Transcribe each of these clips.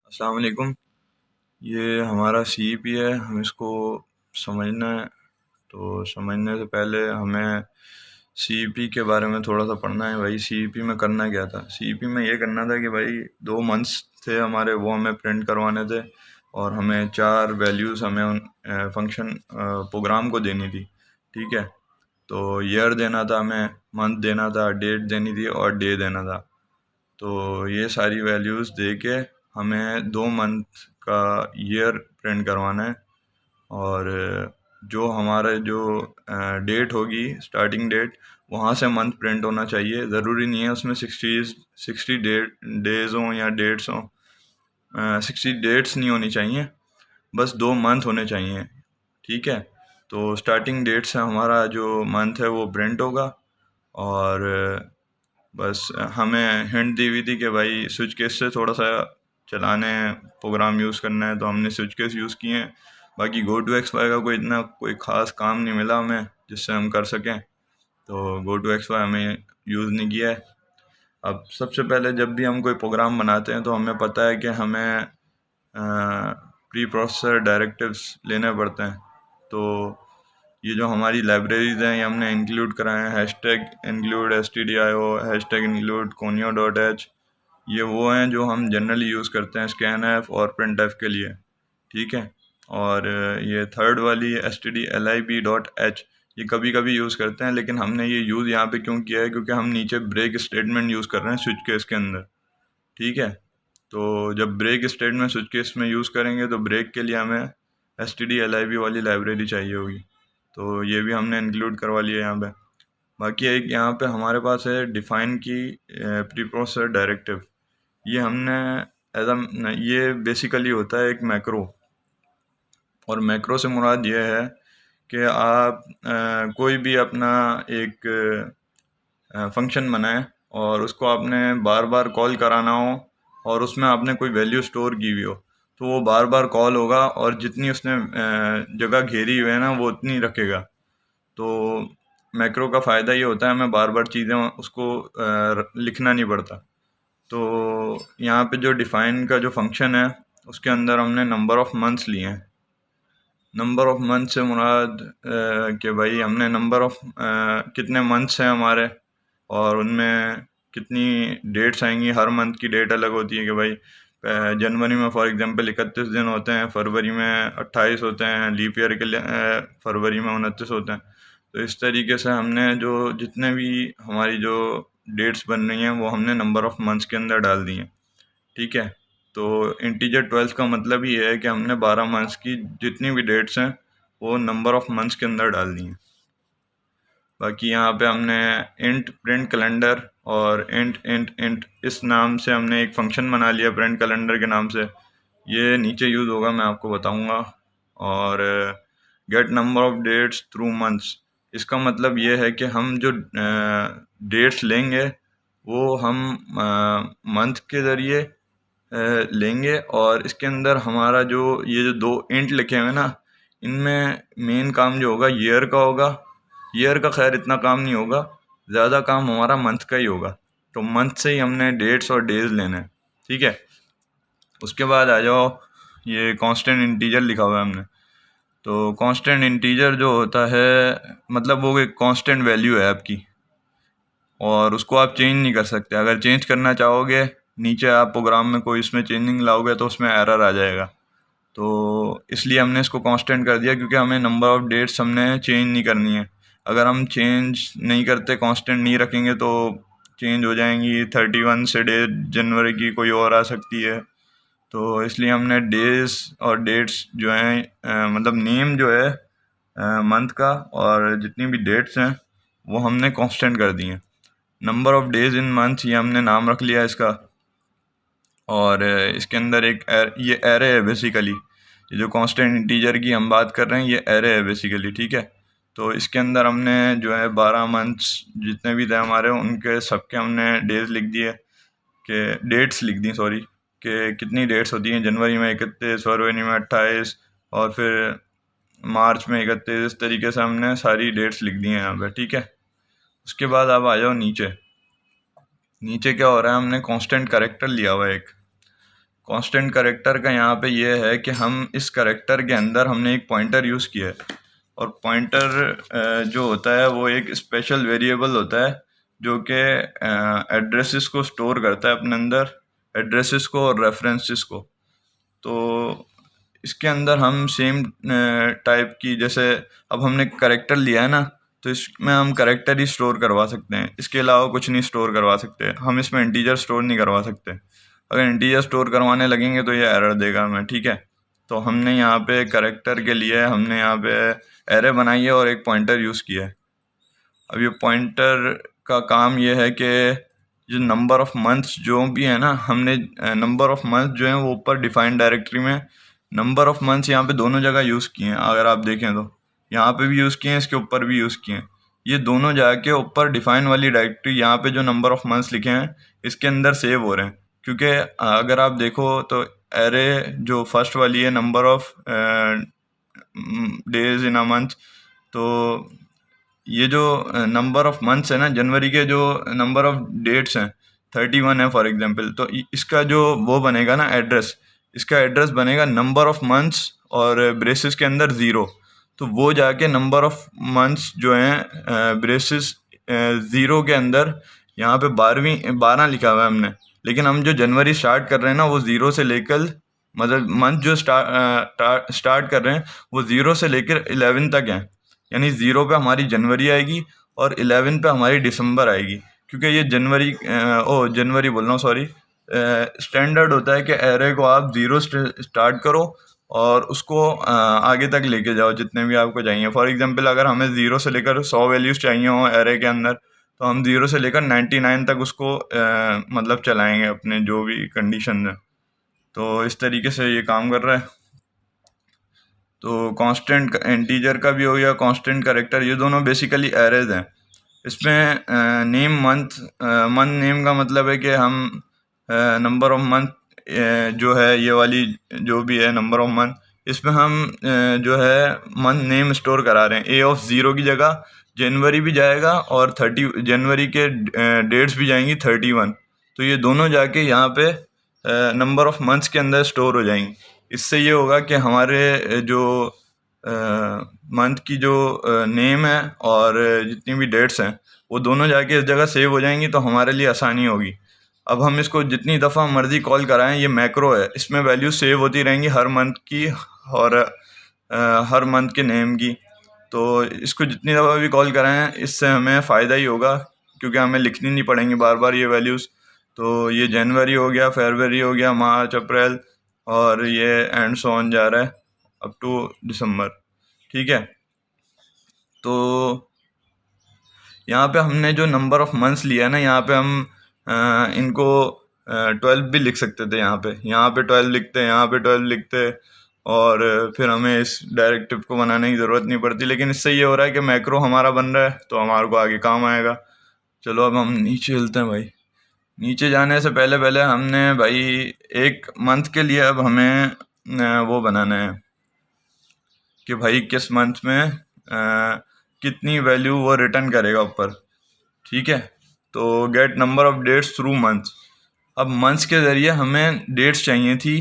अस्सलाम वालेकुम। ये हमारा सीईपी है, हम इसको समझना है। तो समझने से पहले हमें सीईपी के बारे में थोड़ा सा पढ़ना है। भाई सीईपी में करना क्या था? सीईपी में ये करना था कि भाई 2 मंथ्स थे हमारे, वो हमें प्रिंट करवाने थे और हमें 4 वैल्यूज़ हमें उन फंक्शन प्रोग्राम को देनी थी। ठीक है, तो ईयर देना था हमें, मंथ देना था, डेट देनी थी और डे देना था। तो ये सारी वैल्यूज़ दे के हमें 2 मंथ का ईयर प्रिंट करवाना है। और जो हमारा जो डेट होगी, स्टार्टिंग डेट, वहाँ से मंथ प्रिंट होना चाहिए। ज़रूरी नहीं है उसमें 60 डेज़ हों या डेट्स हों। 60 डेट्स नहीं होनी चाहिए, बस 2 मंथ होने चाहिए। ठीक है, तो स्टार्टिंग डेट से हमारा जो मंथ है वो प्रिंट होगा। और बस हमें हिंट दी हुई थी कि भाई स्विच केस से थोड़ा सा चलाने प्रोग्राम यूज़ करना है, तो हमने स्विच केस यूज़ किए हैं। बाकी गो टू एक्सवाई का कोई ख़ास काम नहीं मिला हमें जिससे हम कर सकें, तो गो टू एक्सवाई हमें यूज़ नहीं किया है। अब सबसे पहले जब भी हम कोई प्रोग्राम बनाते हैं तो हमें पता है कि हमें प्री प्रोसेसर डायरेक्टिव्स लेने पड़ते हैं। तो ये जो हमारी लाइब्रेरीज हैं ये हमने इंक्लूड कराए हैं। Hashtag include stdio, hashtag include conio.h। ये वो हैं जो हम जनरली यूज़ करते हैं scanf और printf के लिए। ठीक है, और ये थर्ड वाली stdlib.h ये कभी कभी यूज़ करते हैं, लेकिन हमने ये यूज़ यहाँ पे क्यों किया है, क्योंकि हम नीचे ब्रेक स्टेटमेंट यूज़ कर रहे हैं स्विच केस के अंदर। ठीक है, तो जब ब्रेक स्टेटमेंट स्विच केस में यूज़ करेंगे तो ब्रेक के लिए हमें stdlib वाली लाइब्रेरी चाहिए होगी, तो ये भी हमने इंक्लूड करवा लिया यहाँ पे। बाकी एक यहाँ पे हमारे पास है डिफ़ाइन की प्री प्रोसेसर डायरेक्टिव। ये हमने ये बेसिकली होता है एक मैक्रो, और मैक्रो से मुराद ये है कि आप कोई भी अपना एक फंक्शन बनाएं और उसको आपने बार बार कॉल कराना हो और उसमें आपने कोई वैल्यू स्टोर की हुई हो, तो वो बार बार कॉल होगा और जितनी उसने जगह घेरी हुई है ना वो उतनी रखेगा। तो मैक्रो का फ़ायदा ये होता है हमें बार बार चीज़ें उसको लिखना नहीं पड़ता। तो यहाँ पे जो डिफ़ाइन का जो फंक्शन है उसके अंदर हमने नंबर ऑफ़ मंथ्स लिए हैं। नंबर ऑफ़ मंथ से मुराद कि भाई हमने नंबर ऑफ़ कितने मंथ्स हैं हमारे और उनमें कितनी डेट्स आएंगी। हर मंथ की डेट अलग होती है कि भाई जनवरी में फॉर एग्जांपल 31 दिन होते हैं, फरवरी में 28 होते हैं, लीप ईयर के लिए फरवरी में 29 होते हैं। तो इस तरीके से हमने जो जितने भी हमारी जो डेट्स बन रही हैं वो हमने नंबर ऑफ़ मंथ्स के अंदर डाल दी हैं। ठीक है, तो इंटीजर 12 का मतलब ही है कि हमने 12 मंथ्स की जितनी भी डेट्स हैं वो नंबर ऑफ़ मंथ्स के अंदर डाल दी हैं। बाकी यहाँ पे हमने इंट प्रिंट कैलेंडर और इंट इंट इंट इस नाम से हमने एक फंक्शन बना लिया प्रिंट कैलेंडर के नाम से। ये नीचे यूज़ होगा, मैं आपको बताऊँगा। और get number of dates through months, इसका मतलब ये है कि हम जो डेट्स लेंगे वो हम मंथ के ज़रिए लेंगे, और इसके अंदर हमारा जो ये जो 2 इंट लिखे हुए ना, इनमें मेन काम जो होगा ईयर का होगा। ईयर का खैर इतना काम नहीं होगा, ज़्यादा काम हमारा मंथ का ही होगा। तो मंथ से ही हमने डेट्स और डेज लेने हैं। ठीक है, उसके बाद आ जाओ, ये कांस्टेंट इंटीजर लिखा हुआ है हमने। तो कांस्टेंट इंटीजर जो होता है मतलब वो एक कांस्टेंट वैल्यू है आपकी, और उसको आप चेंज नहीं कर सकते। अगर चेंज करना चाहोगे नीचे आप प्रोग्राम में कोई इसमें चेंजिंग लाओगे तो उसमें एरर आ जाएगा। तो इसलिए हमने इसको कांस्टेंट कर दिया, क्योंकि हमें नंबर ऑफ़ डेट्स हमने चेंज नहीं करनी है। अगर हम चेंज नहीं करते, कांस्टेंट नहीं रखेंगे तो चेंज हो जाएंगी। 31 से डेट जनवरी की कोई और आ सकती है। तो इसलिए हमने डेज और डेट्स जो हैं मतलब नेम जो है मंथ का और जितनी भी डेट्स हैं वो हमने कांस्टेंट कर दी हैं। Number of days in month ये हमने नाम रख लिया इसका। और इसके अंदर ये एरे है बेसिकली। ये जो कांस्टेंट इंटीजर की हम बात कर रहे हैं ये एरे है बेसिकली। ठीक है, तो इसके अंदर हमने जो है 12 मंथ्स जितने भी थे हमारे उनके सबके हमने डेज लिख दिए, कि डेट्स लिख दी सॉरी, कि कितनी डेट्स होती हैं। जनवरी में 31, फरवरी में 28 और फिर मार्च में 31। इस तरीके से हमने सारी डेट्स लिख दी हैं यहाँ पे। ठीक है, उसके बाद आप आ जाओ नीचे। नीचे क्या हो रहा है, हमने कांस्टेंट कैरेक्टर लिया हुआ है एक। कांस्टेंट कैरेक्टर का यहाँ पे ये है कि हम इस कैरेक्टर के अंदर हमने एक पॉइंटर यूज़ किया है, और पॉइंटर जो होता है वो एक स्पेशल वेरिएबल होता है जो कि एड्रेसेस को स्टोर करता है अपने अंदर, एड्रेसेस को और रेफरेंसेस को। तो इसके अंदर हम सेम टाइप की, जैसे अब हमने कैरेक्टर लिया है ना, तो इसमें हम कैरेक्टर ही स्टोर करवा सकते हैं, इसके अलावा कुछ नहीं स्टोर करवा सकते। हम इसमें इंटीजर स्टोर नहीं करवा सकते। अगर इंटीजर स्टोर करवाने लगेंगे तो ये एरर देगा हमें, ठीक है। तो हमने यहाँ पे कैरेक्टर के लिए हमने यहाँ पे एरे बनाई है और एक पॉइंटर यूज़ किया है। अब ये पॉइंटर का काम ये है कि जो नंबर ऑफ़ मंथ्स जो भी है ना, हमने नंबर ऑफ़ मंथ जो है वो ऊपर डिफाइंड डायरेक्टरी में नंबर ऑफ़ मंथ्स यहाँ पे दोनों जगह यूज़ किए हैं। अगर आप देखें तो यहाँ पे भी यूज़ किए हैं, इसके ऊपर भी यूज़ किए हैं। ये दोनों जाके ऊपर डिफाइन वाली डायरेक्टरी यहाँ पे जो नंबर ऑफ़ मंथ्स लिखे हैं इसके अंदर सेव हो रहे हैं। क्योंकि अगर आप देखो तो एरे जो फर्स्ट वाली है number of days in a month, तो ये जो नंबर ऑफ़ मंथ्स है ना, जनवरी के जो नंबर ऑफ़ डेट्स हैं 31 है फॉर एग्जांपल, तो इसका जो वो बनेगा ना एड्रेस, इसका एड्रेस बनेगा नंबर ऑफ़ मंथ्स और ब्रेसेस के अंदर 0। तो वो जाके नंबर ऑफ़ मंथ्स जो हैं ब्रेसेस 0 के अंदर यहाँ पे 12 लिखा हुआ है हमने, लेकिन हम जो जनवरी स्टार्ट कर रहे हैं ना वो 0 से लेकर, मतलब मंथ जो स्टार्ट कर रहे हैं वो 0 से लेकर 11 तक हैं। यानी 0 पे हमारी जनवरी आएगी और 11 पे हमारी दिसंबर आएगी। क्योंकि ये जनवरी बोल रहा हूँ, सॉरी, स्टैंडर्ड होता है कि एरे को आप 0 स्टार्ट करो और उसको आगे तक लेके जाओ जितने भी आपको चाहिए। फॉर एग्जांपल अगर हमें 0 से लेकर 100 वैल्यूज़ चाहिए हो एरे के अंदर, तो हम 0 से लेकर 99 तक उसको मतलब चलाएंगे अपने जो भी कंडीशन है। तो इस तरीके से ये काम कर रहा है। तो कांस्टेंट इंटीजर का भी हो गया, कांस्टेंट कैरेक्टर, ये दोनों बेसिकली एरेज हैं। इसमें नेम मंथ नेम का मतलब है कि हम नंबर ऑफ मंथ जो है ये वाली जो भी है नंबर ऑफ मंथ, इसमें हम जो है मंथ नेम स्टोर करा रहे हैं। ए ऑफ 0 की जगह जनवरी भी जाएगा और 30 जनवरी के डेट्स भी जाएंगी 31। तो ये दोनों जाके यहाँ पे नंबर ऑफ मंथ्स के अंदर स्टोर हो जाएंगी। इससे ये होगा कि हमारे जो मंथ की जो नेम है और जितनी भी डेट्स हैं वो दोनों जाके इस जगह सेव हो जाएंगी, तो हमारे लिए आसानी होगी। अब हम इसको जितनी दफ़ा मर्ज़ी कॉल कराएं, ये मैक्रो है, इसमें वैल्यू सेव होती रहेंगी हर मंथ की और हर मंथ के नेम की। तो इसको जितनी दफ़ा भी कॉल कराएं इससे हमें फ़ायदा ही होगा, क्योंकि हमें लिखनी नहीं पड़ेंगी बार बार ये वैल्यूज़। तो ये जनवरी हो गया, फरवरी हो गया, मार्च, अप्रैल, और ये एंड सो ऑन जा रहा है अप टू दिसंबर, ठीक है। तो यहाँ पे हमने जो नंबर ऑफ़ मंथ्स लिया ना, यहाँ पे हम इनको 12 भी लिख सकते थे। यहाँ पे 12 लिखते, यहाँ पे 12 लिखते, और फिर हमें इस डायरेक्टिव को बनाने की ज़रूरत नहीं पड़ती। लेकिन इससे ये हो रहा है कि मैक्रो हमारा बन रहा है, तो हमारे को आगे काम आएगा। चलो अब हम नीचे चलते हैं भाई। नीचे जाने से पहले हमने भाई एक मंथ के लिए अब हमें वो बनाना है कि भाई किस मंथ में कितनी वैल्यू वो रिटर्न करेगा ऊपर, ठीक है। तो get number of dates through months. अब मंथ्स के ज़रिए हमें डेट्स चाहिए थी,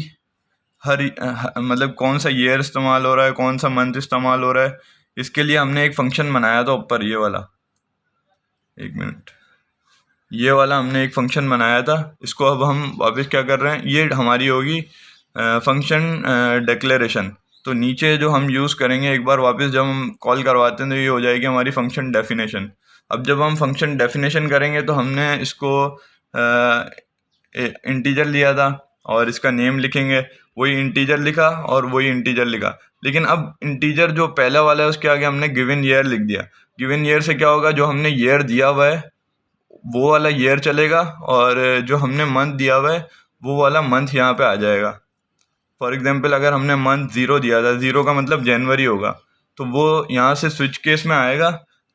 मतलब कौन सा ईयर इस्तेमाल हो रहा है, कौन सा मंथ इस्तेमाल हो रहा है। इसके लिए हमने एक फंक्शन बनाया था ऊपर, ये वाला, एक मिनट, ये वाला हमने एक फंक्शन बनाया था। इसको अब हम वापस क्या कर रहे हैं, ये हमारी होगी फंक्शन डिक्लेरेशन। तो नीचे जो हम यूज़ करेंगे एक बार वापस जब हम कॉल करवाते हैं तो ये हो जाएगी हमारी फंक्शन डेफिनेशन। अब जब हम फंक्शन डेफिनेशन करेंगे तो हमने इसको इंटीजर लिया था और इसका नेम लिखेंगे, वही इंटीजर लिखा और वही इंटीजर लिखा। लेकिन अब इंटीजर जो पहला वाला है उसके आगे हमने गिवन ईयर लिख दिया। गिवन ईयर से क्या होगा, जो हमने ईयर दिया हुआ है वो वाला ईयर चलेगा, और जो हमने मंथ दिया हुआ है वो वाला मंथ यहाँ पे आ जाएगा। फॉर एग्जांपल अगर हमने मंथ 0 दिया था, 0 का मतलब जनवरी होगा, तो वो यहाँ से स्विच केस में आएगा।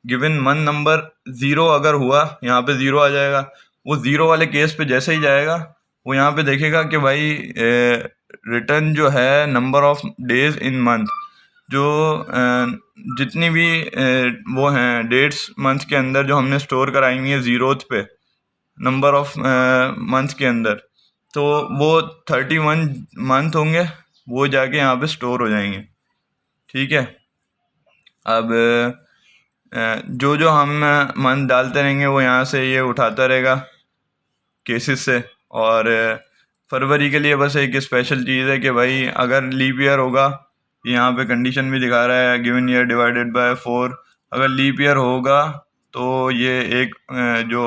गिवन मंथ नंबर 0 अगर हुआ, यहाँ पे 0 आ जाएगा। वो 0 वाले केस पे जैसे ही जाएगा वो यहाँ पे देखेगा कि भाई रिटर्न जो है number of days in month, जो जितनी भी वो हैं डेट्स मंथ के अंदर जो हमने स्टोर कराई हुई है 0th पे नंबर ऑफ़ मंथ के अंदर, तो वो 31 मंथ होंगे, वो जाके यहाँ पे स्टोर हो जाएंगे। ठीक है। अब जो जो हम मंथ डालते रहेंगे वो यहाँ से ये उठाता रहेगा केसेस से। और फरवरी के लिए बस एक स्पेशल चीज़ है कि भाई अगर लीप ईयर होगा, यहाँ पे कंडीशन भी दिखा रहा है गिवन ईयर डिवाइडेड बाय 4, अगर लीप ईयर होगा तो ये एक जो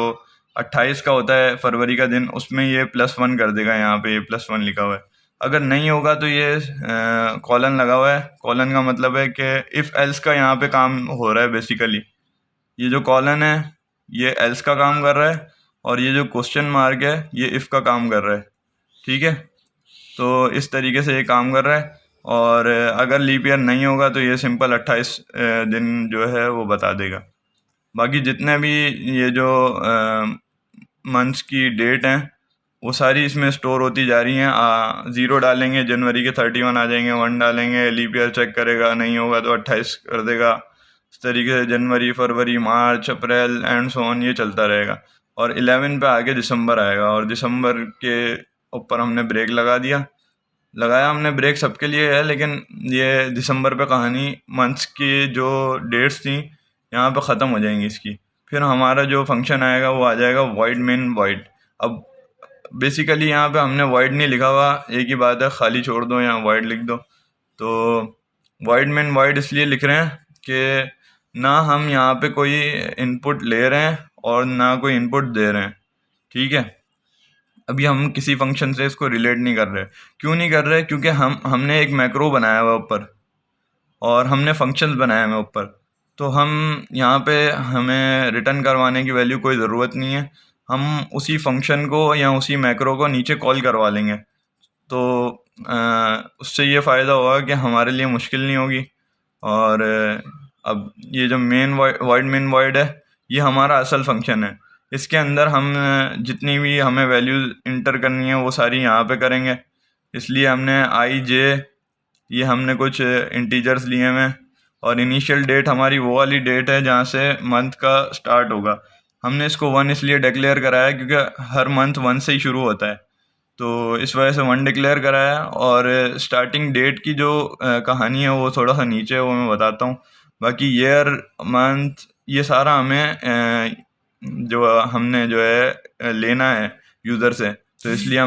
28 का होता है फरवरी का दिन, उसमें ये +1 कर देगा, यहाँ पे ये +1 लिखा हुआ है। अगर नहीं होगा तो ये कॉलन लगा हुआ है। कॉलन का मतलब है कि इफ़ एल्स का यहाँ पे काम हो रहा है बेसिकली। ये जो कॉलन है ये एल्स का काम कर रहा है, और ये जो क्वेश्चन मार्क है ये इफ़ का काम कर रहा है। ठीक है। तो इस तरीके से ये काम कर रहा है। और अगर लीप ईयर नहीं होगा तो ये सिंपल 28 दिन जो है वो बता देगा। बाकी जितने भी ये जो मंथ्स की डेट हैं वो सारी इसमें स्टोर होती जा रही हैं। 0 डालेंगे जनवरी के 31 आ जाएंगे, 1 डालेंगे लीप ईयर चेक करेगा, नहीं होगा तो 28 कर देगा। इस तरीके से जनवरी, फरवरी, मार्च, अप्रैल एंड सो ऑन ये चलता रहेगा। और 11 पे आगे दिसंबर आएगा, और दिसंबर के ऊपर हमने ब्रेक लगाया हमने ब्रेक सबके लिए है, लेकिन ये दिसंबर पे कहानी मंथ्स की जो डेट्स थी यहाँ पे ख़त्म हो जाएंगी इसकी। फिर हमारा जो फंक्शन आएगा वो आ जाएगा वॉइड मेन वॉइड। अब बेसिकली यहाँ पे हमने वॉइड नहीं लिखा हुआ, एक ही बात है, खाली छोड़ दो या वॉइड लिख दो। तो वॉइड मेन वॉइड इसलिए लिख रहे हैं कि ना हम यहाँ पे कोई इनपुट ले रहे हैं और ना कोई इनपुट दे रहे हैं। ठीक है। अभी हम किसी फंक्शन से इसको रिलेट नहीं कर रहे। क्यों नहीं कर रहे? क्योंकि हमने एक मैक्रो बनाया हुआ ऊपर, और हमने फंक्शंस बनाए हुए ऊपर। तो हम यहाँ पे हमें रिटर्न करवाने की वैल्यू कोई ज़रूरत नहीं है, हम उसी फंक्शन को या उसी मैक्रो को नीचे कॉल करवा लेंगे। तो उससे ये फ़ायदा होगा कि हमारे लिए मुश्किल नहीं होगी। और अब ये जो वॉइड मेन वॉइड है ये हमारा असल फंक्शन है। इसके अंदर हम जितनी भी हमें वैल्यूज़ इंटर करनी है वो सारी यहाँ पे करेंगे। इसलिए हमने आई जे ये हमने कुछ इंटीजर्स लिए हुए हैं, और इनिशियल डेट हमारी वो वाली डेट है जहाँ से मंथ का स्टार्ट होगा। हमने इसको 1 इसलिए डिक्लेयर कराया क्योंकि हर मंथ 1 से ही शुरू होता है, तो इस वजह से 1 डिक्लेयर कराया। और स्टार्टिंग डेट की जो कहानी है वो थोड़ा सा नीचे है, वो मैं बताता हूँ। बाकी ईयर, मंथ, ये सारा हमें जो हमने जो है लेना है यूज़र से, तो इसलिए हम